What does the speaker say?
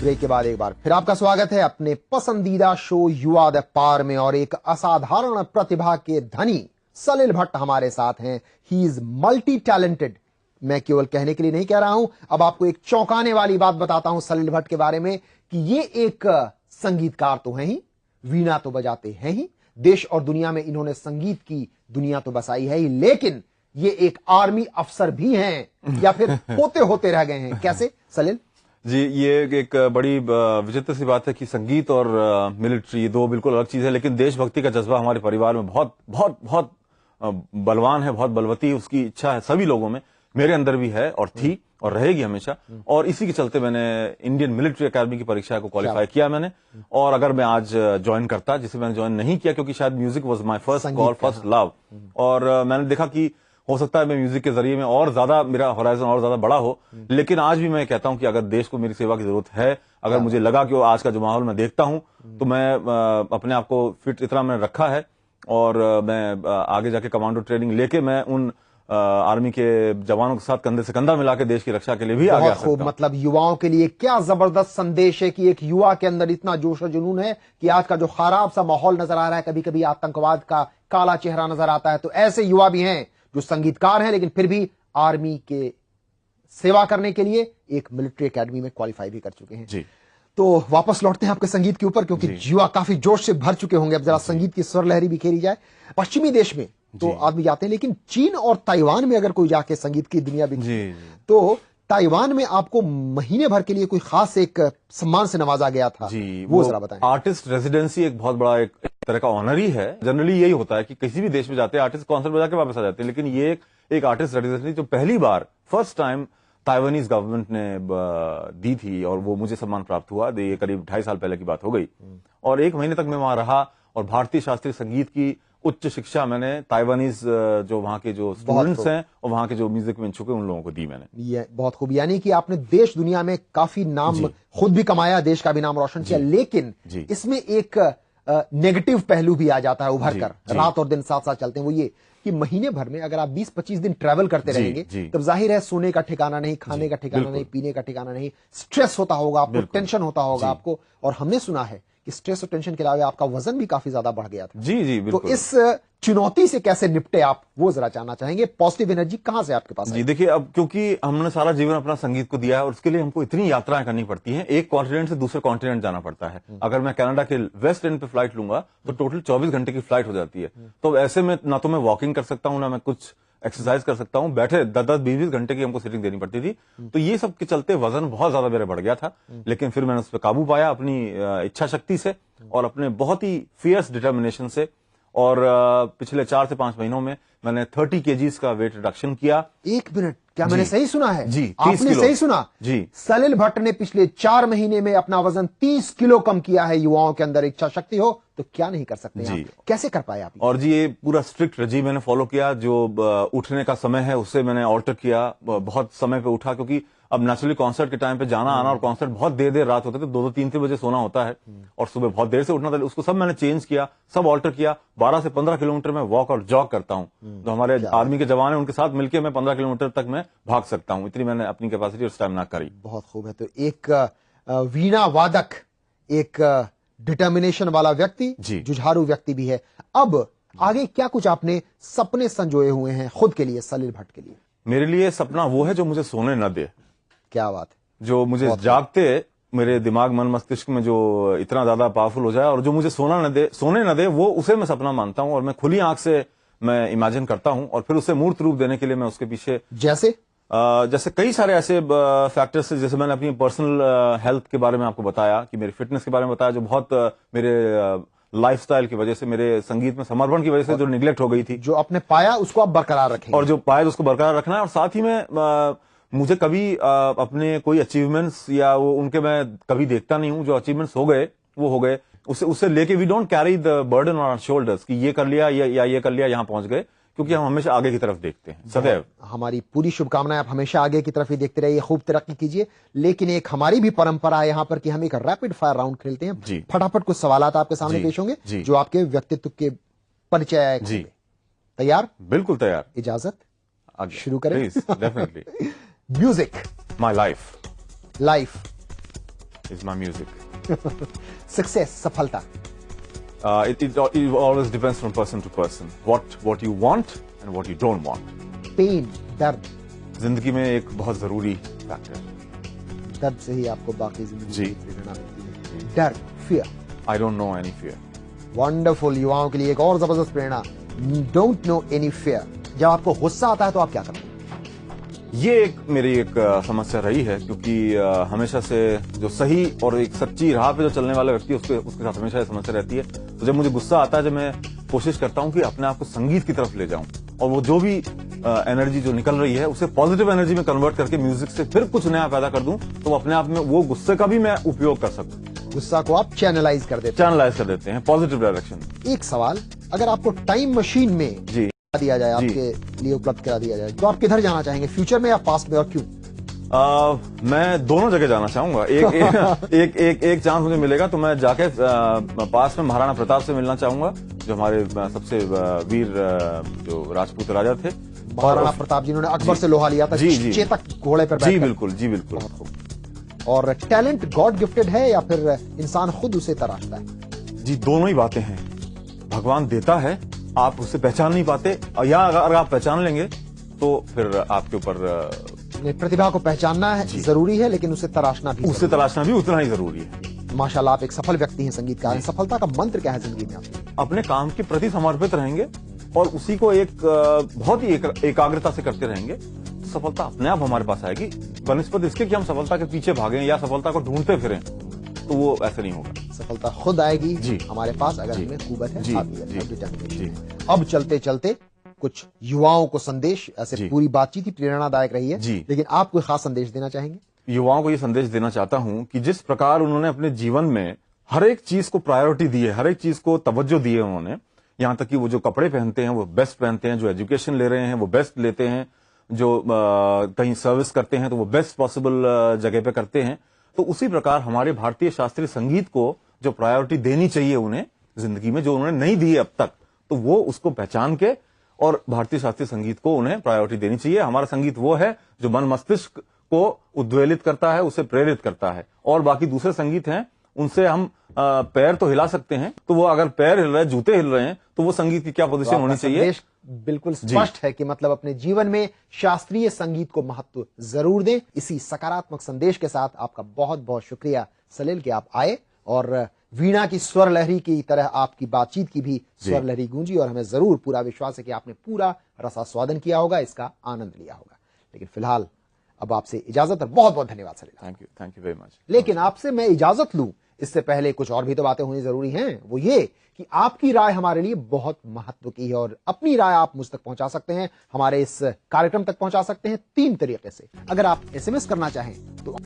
Break के बाद एक बार फिर आपका स्वागत है अपने पसंदीदा शो युवा द पार में। और एक असाधारण प्रतिभा के धनी सलिल भट्ट हमारे साथ हैं। He is multi talented. मैं केवल कहने के लिए नहीं कह रहा हूं, अब आपको एक चौंकाने वाली बात बताता हूं सलिल भट्ट के बारे में कि ये एक संगीतकार तो हैं ही, वीणा तो बजाते हैं ही, देश और दुनिया में इन्होंने संगीत की दुनिया तो बसाई है ही, लेकिन ये एक आर्मी अफसर भी हैं या फिर होते होते रह गए हैं। कैसे सलिल जी? ये एक बड़ी विचित्र सी बात है कि संगीत और मिलिट्री ये दो बिल्कुल अलग चीज है, लेकिन देशभक्ति का जज्बा हमारे परिवार में बहुत बहुत बहुत बलवान है, बहुत बलवती उसकी इच्छा है सभी लोगों में, मेरे अंदर भी है और थी और रहेगी हमेशा। और इसी के चलते मैंने इंडियन मिलिट्री एकेडमी की परीक्षा को क्वालिफाई किया मैंने। और अगर मैं आज ज्वाइन करता, जिसे मैंने ज्वाइन नहीं किया क्योंकि शायद music was my first call, first love, और मैंने देखा कि हो सकता है मैं म्यूजिक के जरिए में और ज्यादा मेरा होराइजन और ज्यादा बड़ा हो, लेकिन आज भी मैं कहता हूं कि अगर देश को मेरी सेवा की जरूरत है, अगर मुझे लगा कि आज का जो माहौल मैं देखता हूं तो मैं अपने आप को फिट इतना मैंने रखा है और मैं आगे जाके कमांडो ट्रेनिंग लेके मैं उन आर्मी के जवानों के साथ कंधे से कंधा मिला के देश की रक्षा के लिए भी आगे आ सकता हूं। मतलब युवाओं के लिए क्या जबरदस्त संदेश है कि एक युवा के अंदर इतना जोश और जुनून है कि आज का जो खराब सा माहौल नजर आ रहा है, कभी कभी आतंकवाद का काला चेहरा नजर आता है, तो ऐसे युवा भी हैं जो संगीतकार हैं लेकिन फिर भी आर्मी के सेवा करने के लिए एक मिलिट्री एकेडमी में क्वालिफाई भी कर चुके हैं जी। तो वापस लौटते हैं आपके संगीत के ऊपर, क्योंकि युवा काफी जोश से भर चुके होंगे। अब जरा संगीत की स्वर लहरी बिखेरी जाए। पश्चिमी देश में तो आदमी जाते हैं, लेकिन चीन और ताइवान में अगर कोई जाके संगीत की दुनिया भी तो ताइवान में आपको महीने भर के लिए कोई खास एक सम्मान से नवाजा गया था जी, वो जरा बताएं। आर्टिस्ट रेजिडेंसी एक बहुत बड़ा एक तरह का ऑनर ही है। जनरली यही होता है कि किसी भी देश में जाते हैं आर्टिस्ट कॉन्सर्ट बजा के वापस आ जाते हैं, लेकिन ये एक आर्टिस्ट रेजिडेंसी जो पहली बार फर्स्ट टाइम ताइवानीज गवर्नमेंट ने दी थी और वो मुझे सम्मान प्राप्त हुआ। ये करीब 2.5 साल पहले की बात हो गई और 1 महीने तक मैं वहां रहा और भारतीय शास्त्रीय संगीत की उच्च शिक्षा मैंने ताइवानीज जो वहां के जो स्टूडेंट्स हैं और वहां के जो म्यूजिक में इच्छुक हैं उन लोगों को दी मैंने। ये बहुत खूब, यानी कि आपने देश दुनिया में काफी नाम खुद भी कमाया, देश का भी नाम रोशन किया, लेकिन इसमें एक नेगेटिव पहलू भी आ जाता है उभर कर, रात और दिन साथ साथ चलते हैं। वो ये कि महीने भर में अगर आप 20-25 दिन ट्रैवल करते रहेंगे तब जाहिर है सोने का ठिकाना नहीं, खाने का ठिकाना नहीं, पीने का ठिकाना नहीं, स्ट्रेस होता होगा आपको, टेंशन होता होगा आपको। और हमने सुना है कि स्ट्रेस और टेंशन के अलावा आपका वजन भी काफी ज्यादा बढ़ गया था। जी तो इस चुनौती से कैसे निपटे आप, वो जरा जानना चाहेंगे। पॉजिटिव एनर्जी कहां से आपके पास? जी देखिए, अब क्योंकि हमने सारा जीवन अपना संगीत को दिया है और उसके लिए हमको इतनी यात्राएं करनी पड़ती हैं, एक कॉन्टिनेंट से दूसरे कॉन्टिनेंट जाना पड़ता है। अगर मैं कनाडा के वेस्ट एंड पे फ्लाइट लूंगा तो टोटल 24 घंटे की फ्लाइट हो जाती है। तो ऐसे में ना तो मैं वॉकिंग कर सकता हूं, ना मैं कुछ एक्सरसाइज कर सकता हूं, बैठे 10-10, 20-20 घंटे की हमको सिटिंग देनी पड़ती थी। तो ये सब के चलते वजन बहुत ज्यादा मेरा बढ़ गया था, लेकिन फिर मैंने उस पर काबू पाया अपनी इच्छा शक्ति से और अपने बहुत ही फियर्स डिटर्मिनेशन से। और पिछले 4 से 5 महीनों में मैंने 30 kgs का वेट रिडक्शन किया। 1 मिनट, क्या मैंने सही सुना है? जी, आपने सही सुना जी। सलिल भट्ट ने पिछले 4 महीने में अपना वजन 30 किलो कम किया है। युवाओं के अंदर इच्छा शक्ति हो तो क्या नहीं कर सकते जी। कैसे कर पाए आप? और जी ये पूरा स्ट्रिक्ट रेजिम मैंने फॉलो किया। जो उठने का समय है उससे मैंने ऑल्टर किया, बहुत समय पे उठा, क्योंकि अब नेचुरली कॉन्सर्ट के टाइम पे जाना आना और कॉन्सर्ट बहुत देर रात होते थे, 2-2, 3-3 बजे सोना होता है और सुबह बहुत देर से उठना था। उसको सब मैंने चेंज किया, सब ऑल्टर किया। 12 से 15 किलोमीटर में वॉक और जॉग करता हूँ। जो हमारे आर्मी के जवान है उनके साथ मिलकर मैं 15 किलोमीटर तक मैं भाग सकता हूँ। इतनी मैंने अपनी कैपेसिटी और स्टैमिना करी। बहुत खूब है। तो एक वीणा वादक, एक डिटर्मिनेशन वाला व्यक्ति, जुझारू व्यक्ति भी है। अब आगे क्या कुछ आपने सपने संजोए हुए हैं खुद के लिए, सलिल भट्ट के लिए? मेरे लिए सपना वो है जो मुझे सोने न दे। क्या बात है? जो मुझे जागते मेरे दिमाग मन मस्तिष्क में जो इतना ज्यादा पावरफुल हो जाए और जो मुझे सोने न दे, वो उसे मैं सपना मानता हूं और मैं खुली आंख से मैं इमेजिन करता हूं और फिर उसे मूर्त रूप देने के लिए मैं उसके पीछे जैसे कई सारे ऐसे फैक्टर्स जैसे मैंने अपनी पर्सनल हेल्थ के बारे में आपको बताया, कि मेरी फिटनेस के बारे में बताया, जो बहुत मेरे लाइफस्टाइल की वजह से, मेरे संगीत में समर्पण की वजह से जो निगलेक्ट हो गई थी, जो आपने पाया उसको आप बरकरार रखें और जो पाया उसको बरकरार रखना है। और साथ ही में मुझे कभी अपने कोई अचीवमेंट्स या वो उनके मैं कभी देखता नहीं हूं। जो अचीवमेंट्स हो गए वो हो गए, उससे लेके we don't carry the burden on our shoulders कि ये कर लिया या ये कर लिया, यहां पहुंच गए, क्योंकि हम हमेशा आगे की तरफ देखते हैं सदैव। हमारी पूरी शुभकामनाएं, आप हमेशा आगे की तरफ ही देखते रहिए, खूब तरक्की कीजिए। लेकिन एक हमारी भी परंपरा है यहाँ पर कि हम एक रैपिड फायर राउंड खेलते हैं। फटाफट कुछ सवाल आपके सामने पेश होंगे जो आपके व्यक्तित्व के परिचय। तैयार? बिल्कुल तैयार। इजाजत, शुरू करें? Definitely. Music, my life. Life, is my music. Success, सफलता, It always depends from person to person. What you want and what you don't want. Pain, दर्द, जिंदगी में एक बहुत जरूरी फैक्टर है। दर्द से ही आपको बाकी जिंदगी जी। की प्रेरणा मिलती है। डर, fear, I don't know any fear. Wonderful. युवाओं के लिए एक और जबरदस्त प्रेरणा, डोंट नो एनी फियर। जब आपको गुस्सा आता है तो आप क्या करते हैं? ये एक मेरी एक समस्या रही है, क्योंकि हमेशा से जो सही और एक सच्ची राह पे जो चलने वाला व्यक्ति है उसके साथ हमेशा ये समस्या रहती है। तो जब मुझे गुस्सा आता है, जब मैं कोशिश करता हूँ कि अपने आप को संगीत की तरफ ले जाऊं और वो जो भी एनर्जी जो निकल रही है उसे पॉजिटिव एनर्जी में कन्वर्ट करके म्यूजिक से फिर कुछ नया पैदा कर दूं, तो अपने आप में वो गुस्से का भी मैं उपयोग कर सकूं। गुस्सा को आप चैनलाइज कर देते हैं। चैनलाइज कर देते हैं पॉजिटिव डायरेक्शन। एक सवाल, अगर आपको टाइम मशीन में जी दिया जाए, जी। आपके लिए उपलब्ध करा दिया जाए, तो आप किधर जाना चाहेंगे, फ्यूचर में या पास्ट में, और क्यों? मैं दोनों जगह जाना चाहूंगा। एक चांस मुझे मिलेगा तो मैं जाके पास में महाराणा प्रताप से मिलना चाहूंगा, जो हमारे सबसे वीर जो राजपूत राजा थे। महाराणा प्रताप जिन्होंने अकबर से लोहा लिया था, जी, जी। चेतक घोड़े पर जी बैठकर। बिल्कुल, जी बिल्कुल। बहुत खूब। और टैलेंट गॉड गिफ्टेड है या फिर इंसान खुद उसे तराशता है? जी दोनों ही बातें हैं। भगवान देता है, आप उसे पहचान नहीं पाते, या अगर आप पहचान लेंगे तो फिर आपके ऊपर प्रतिभा को पहचानना है जरूरी है, लेकिन उसे तराशना भी उसे तराशना भी उतना ही जरूरी है। माशाल्लाह, आप एक सफल व्यक्ति हैं, संगीतकार हैं। सफलता का मंत्र क्या है जिंदगी में आपकी? अपने काम के प्रति समर्पित रहेंगे और उसी को एक बहुत ही एकाग्रता से करते रहेंगे, सफलता अपने आप हमारे पास आएगी। बनिस्पत इसके कि हम सफलता के पीछे भागें या सफलता को ढूंढते फिरें, तो वो ऐसे नहीं होगा। सफलता खुद आएगी जी हमारे पास, अगर जी हमें कुव्वत है, जी काबिलियत है, जी डिटर्मिनेशन जी। है। अब चलते चलते कुछ युवाओं को संदेश, ऐसे जी। पूरी बातचीत ही प्रेरणादायक रही है, जी। लेकिन आप कोई खास संदेश देना चाहेंगे? युवाओं को ये संदेश देना चाहता हूं कि जिस प्रकार उन्होंने अपने जीवन में हर एक चीज को प्रायोरिटी दी है, हर एक चीज को तवज्जो दी है उन्होंने, यहां तक कि वो जो कपड़े पहनते हैं वो बेस्ट पहनते हैं, जो एजुकेशन ले रहे हैं वो बेस्ट लेते हैं, जो कहीं सर्विस करते हैं तो वो बेस्ट पॉसिबल जगह पे करते हैं। तो उसी प्रकार हमारे भारतीय शास्त्रीय संगीत को जो प्रायोरिटी देनी चाहिए उन्हें जिंदगी में, जो उन्होंने नहीं दी है अब तक, तो वो उसको पहचान के और भारतीय शास्त्रीय संगीत को उन्हें प्रायोरिटी देनी चाहिए। हमारा संगीत वो है जो मन मस्तिष्क को उद्वेलित करता है, उसे प्रेरित करता है। और बाकी दूसरे संगीत हैं, उनसे हम पैर तो हिला सकते हैं, तो वो अगर पैर हिल रहे हैं, जूते हिल रहे हैं, तो वो संगीत की क्या पोजीशन होनी चाहिए? संदेश बिल्कुल स्पष्ट है कि मतलब अपने जीवन में शास्त्रीय संगीत को महत्व जरूर दें। इसी सकारात्मक संदेश के साथ आपका बहुत बहुत शुक्रिया सलील कि आप आए, और वीणा की स्वर लहरी की तरह आपकी बातचीत की भी स्वर लहरी गूंजी, और हमें जरूर पूरा विश्वास है कि आपने पूरा रसास्वादन किया होगा, इसका आनंद लिया होगा। लेकिन फिलहाल अब आपसे इजाजत, और बहुत बहुत धन्यवाद Salil. Thank you very much. लेकिन आपसे मैं इजाजत लूं इससे पहले कुछ और भी तो बातें होनी जरूरी हैं। वो ये कि आपकी राय हमारे लिए बहुत महत्व की है, और अपनी राय आप मुझ तक पहुंचा सकते हैं, हमारे इस कार्यक्रम तक पहुंचा सकते हैं 3 तरीके से। अगर आप एसएमएस करना चाहें तो